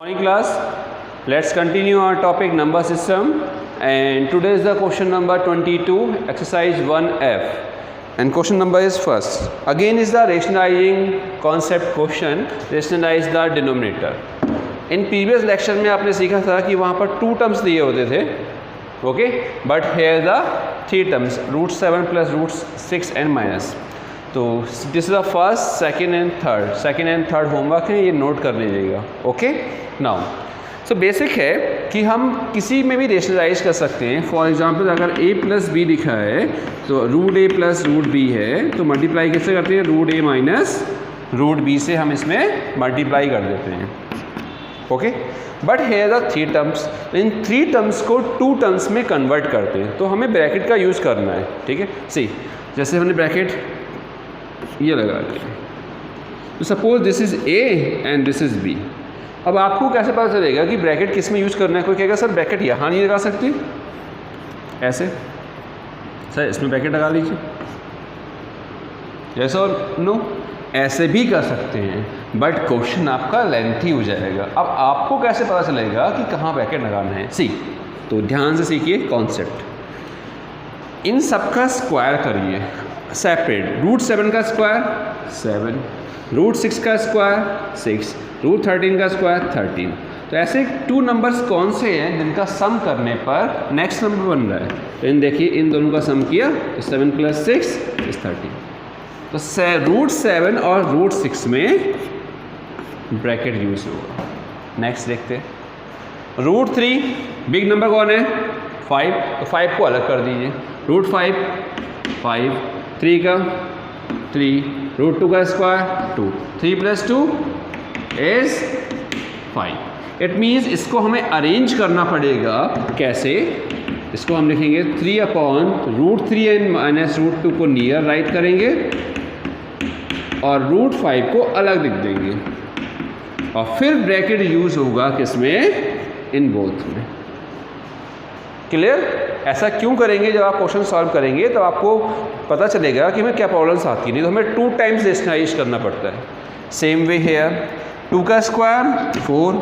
Morning class, let's continue our topic number system, and today is the question number 22, exercise 1F, and question number is first. Again is the rationalizing concept question, rationalize the denominator. In previous lecture में आपने सीखा था कि वहाँ पर 2 terms दिए होते थे, okay, but here the 3 terms, √7 plus √6 and minus. तो this is the first, second and third homework है, ये नोट कर लीजिएगा. ओके, नाउ सो बेसिक है कि हम किसी में भी रेशनलाइज कर सकते हैं. फॉर एग्जांपल अगर a प्लस बी लिखा है तो √a प्लस √b है, तो मल्टीप्लाई कैसे करते हैं? √a माइनस √b से हम इसमें मल्टीप्लाई कर देते हैं. Okay, but here the 3 terms, in 3 terms को 2 टर्म्स में कन्वर्ट करते हैं, तो हमें ब्रैकेट का यूज़ करना है. ठीक है, सी जैसे हमने ब्रैकेट ये लगा दिया, तो suppose this is a and this is b. अब आपको कैसे पता चलेगा कि ब्रैकेट किस में यूज़ करना है? कोई कहेगा सर ब्रैकेट यहाँ नहीं लगा सकती, ऐसे सर इसमें ब्रैकेट लगा लीजिए, यस और नो, ऐसे भी कर सकते हैं, बट क्वेश्चन आपका लेंथी हो जाएगा. अब आपको कैसे पता चलेगा कि कहाँ ब्रैकेट लगाना है? सी, तो ध्यान से सीखिए कॉन्सेप्ट. इन सब का स्क्वायर करिए सेपरेट. √7 का स्क्वायर 7, √6 का स्क्वायर 6, √13 का स्क्वायर 13. तो ऐसे 2 नंबर्स कौन से हैं जिनका सम करने पर नेक्स्ट नंबर बन रहा है? तो इन देखिए, इन दोनों का सम किया तो 7 + 6 = 13. तो √7 और √6 में ब्रैकेट यूज होगा. नेक्स्ट देखते हैं. √3 बिग नंबर कौन है? 5, तो 5 को अलग कर दीजिए. √5 5, 3 का 3, √2 का स्क्वायर 2, 3 + 2 is 5. इट मीन्स इसको हमें अरेंज करना पड़ेगा. कैसे? इसको हम लिखेंगे 3/√3 एंड माइनस √2 को नियर राइट करेंगे और √5 को अलग लिख देंगे, और फिर ब्रैकेट यूज होगा किसमें? इन बोथ में. क्लियर? ऐसा क्यों करेंगे? जब आप क्वेश्चन सॉल्व करेंगे तो आपको पता चलेगा कि हमें क्या प्रॉब्लम्स आती है. नहीं तो हमें 2 टाइम्स रेशनलाइज करना पड़ता है. सेम वे हेयर, 2 का स्क्वायर 4,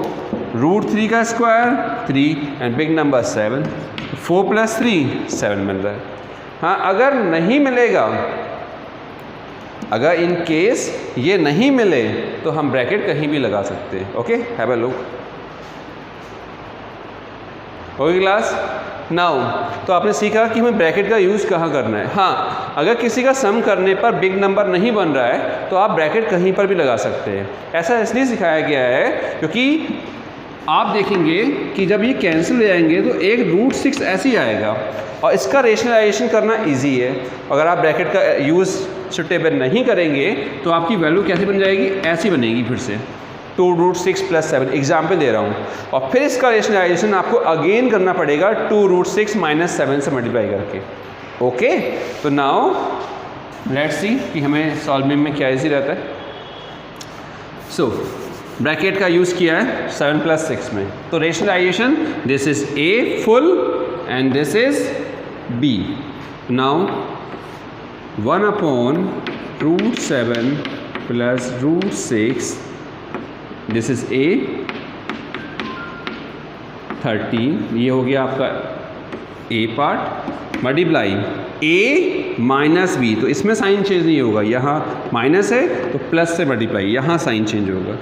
√3 का स्क्वायर 3 एंड बिग नंबर 7, 4 + 3 7 मिल रहा है. हाँ, अगर नहीं मिलेगा, अगर इन केस ये नहीं मिले तो हम ब्रैकेट कहीं भी लगा सकते हैं. Okay, have a look. Okay class, now तो आपने सीखा कि हमें ब्रैकेट का यूज़ कहाँ करना है. हाँ, अगर किसी का सम करने पर बिग नंबर नहीं बन रहा है तो आप ब्रैकेट कहीं पर भी लगा सकते हैं. ऐसा इसलिए सिखाया गया है क्योंकि आप देखेंगे कि जब ये कैंसिल हो जाएंगे तो एक √6 ऐसे ही आएगा, और इसका रेशनलाइजेशन करना इजी है. अगर आप ब्रैकेट का यूज़ सुटेबल नहीं करेंगे तो आपकी वैल्यू कैसी बन जाएगी? ऐसी बनेगी फिर से 2√6 + 7. एग्जाम्पल दे रहा हूँ, और फिर इसका रेशनलाइजेशन आपको अगेन करना पड़ेगा 2√6 - 7 से मल्टीप्लाई करके. ओके, तो नाउ लेट्स सी कि हमें सॉल्विंग में क्या इजी रहता है. सो ब्रैकेट का यूज़ किया है 7 + 6 में, तो rationalization this is a full and this is b. Now 1/√7 + √6, this is a 13, ये हो गया आपका a part, multiply a minus b. तो इसमें साइन चेंज नहीं होगा, यहाँ माइनस है तो प्लस से मल्टीप्लाई, यहाँ साइन चेंज होगा.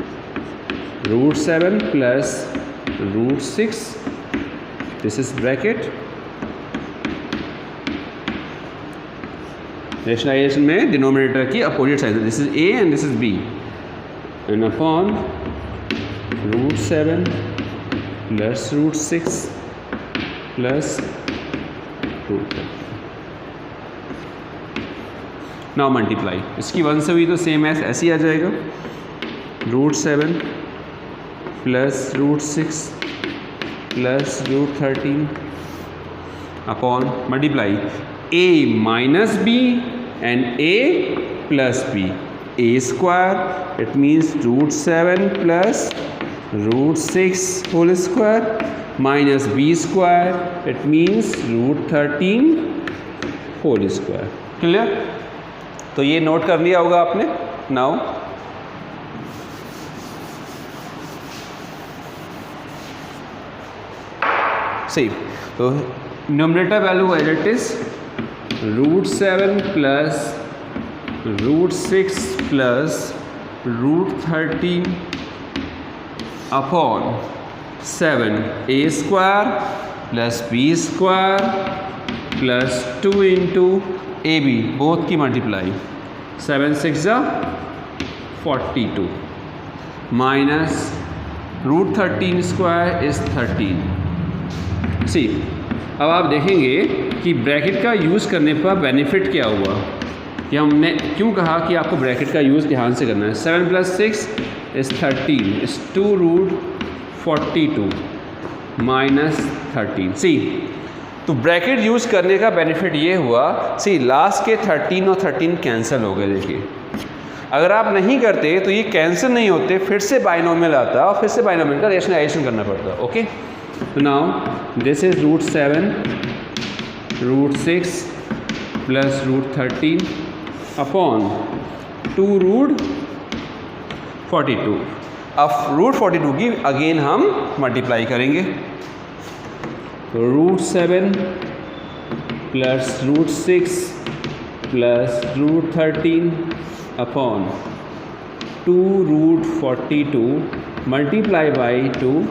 √7 + √6, दिस इज ब्रैकेट. रेशनलाइजेशन में डिनोमिनेटर की opposite side, this is a and this is b, and upon √7 + √6 + √2. Now multiply, इसकी 1 से हुई तो सेम ऐसे ही आ जाएगा. √7 + √6 + √13 upon multiply a minus b and a + b, a². It means √7 + √6 whole square minus b². It means √13 whole square. Clear? तो ये note कर लिया होगा आपने. नाउ सही, तो numerator value as it is √7 plus √6 plus √13 upon 7a² plus b² plus 2 into ab, both की multiply, 7 6 42 minus √13² is 13। See, अब आप देखेंगे कि ब्रैकेट का यूज़ करने पर बेनिफिट क्या हुआ, कि हमने क्यों कहा कि आपको ब्रैकेट का यूज़ ध्यान से करना है। 7 + 6 इज़ 13 इज़ 2√42 माइनस 13। सी, तो ब्रैकेट यूज़ करने का बेनिफिट ये हुआ, सी लास्ट के 13 और 13 कैंसिल हो गए। देखिए अगर आप नहीं करते तो ये कैंसिल नहीं होते, फिर से बाइनोमियल आता और फिर से बाइनोमियल का रेशनलाइजेशन करना पड़ता। ओके, तो now this is √7 √6 plus √13 upon 2√42। अब √42 की अगेन हम मल्टीप्लाई करेंगे, √7 plus √6 plus √13 upon 2√42 multiply by 2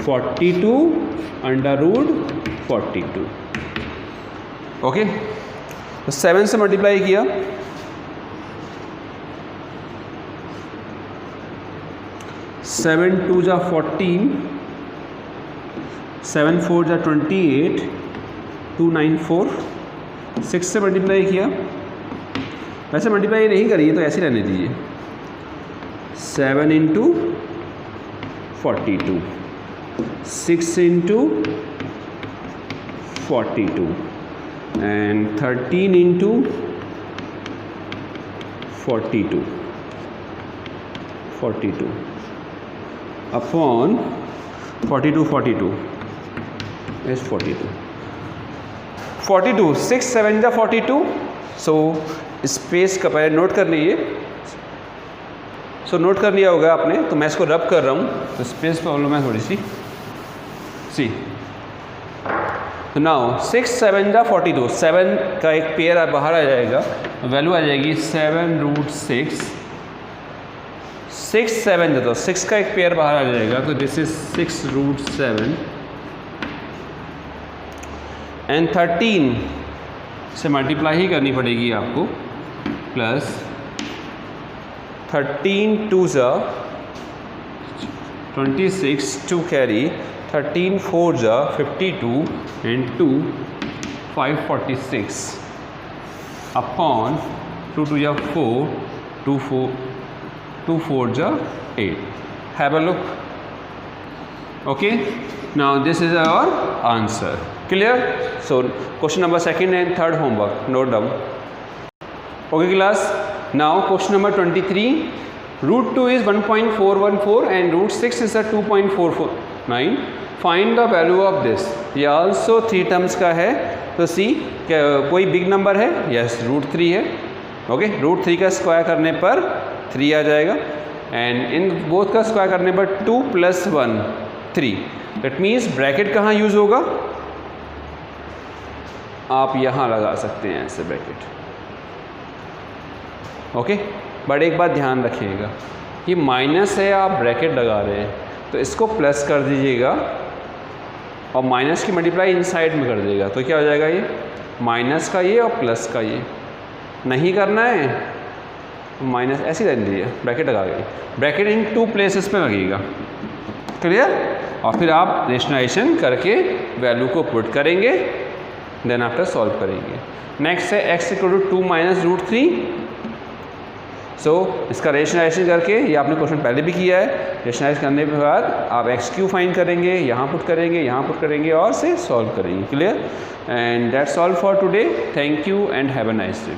42 √42। Okay, तो 7 से मल्टीप्लाई किया, 7 2 = 14, 7 4 = 28, 2 9 4, 6 से मल्टीप्लाई किया, वैसे मल्टीप्लाई नहीं करिए तो ऐसे रहने दीजिए, 7 × 42, 6 × 42 and 13 × 42 upon 42 is 42, 6 7 × 42। So space का पहले नोट कर लीजिए। सो नोट कर लिया होगा आपने, तो मैं इसको रब कर रहा हूँ, तो स्पेस प्रॉब्लम है थोड़ी सी। सी, तो नाउ 6 7 × 42, 7 का एक पेयर बाहर आ जाएगा, वैल्यू आ जाएगी 7√6, 6 7 तो 6 का एक पेयर बाहर आ जाएगा, तो दिस इज 6√7 एंड 13 से मल्टीप्लाई ही करनी पड़ेगी आपको, plus 13 2 = 26 2 carry, 13 4 = 52 and 2 546 upon 2 2 = 4, 2 4 = 8. Have a look. Okay, now this is our answer. Clear? So question number 2nd and 3rd homework, note down. Okay class, now question number 23, √2 is 1.414 and √6 is a 2.449. Find the value of this. ये also 3 terms का है, तो सी क्या कोई big number है? Yes, √3 है। Okay, √3 का square करने पर 3 आ जाएगा एंड इन बोथ का स्क्वायर करने पर 2 + 1 3। दैट मीन्स ब्रैकेट कहाँ यूज़ होगा? आप यहाँ लगा सकते हैं ऐसे ब्रैकेट। ओके, बट एक बात ध्यान रखिएगा, ये माइनस है, आप ब्रैकेट लगा रहे हैं तो इसको प्लस कर दीजिएगा और माइनस की मल्टीप्लाई इनसाइड में कर दीजिएगा, तो क्या हो जाएगा, ये माइनस का ये और प्लस का ये। नहीं करना है माइनस ऐसे ही रख दीजिए, ब्रैकेट लगा गई, ब्रैकेट इन 2 प्लेसेस पे लगेगा। क्लियर? और फिर आप रेशनलाइजेशन करके वैल्यू को पुट करेंगे, देन आफ्टर सॉल्व करेंगे। नेक्स्ट है x = 2 - √3। सो इसका रेशनलाइजेशन करके, ये आपने क्वेश्चन पहले भी किया है, रेशनलाइज करने के बाद आप x³ फाइंड करेंगे, यहाँ पुट करेंगे, यहाँ पुट करेंगे और से सॉल्व करेंगे। Clear? And that's all for today. Thank you and have a nice day.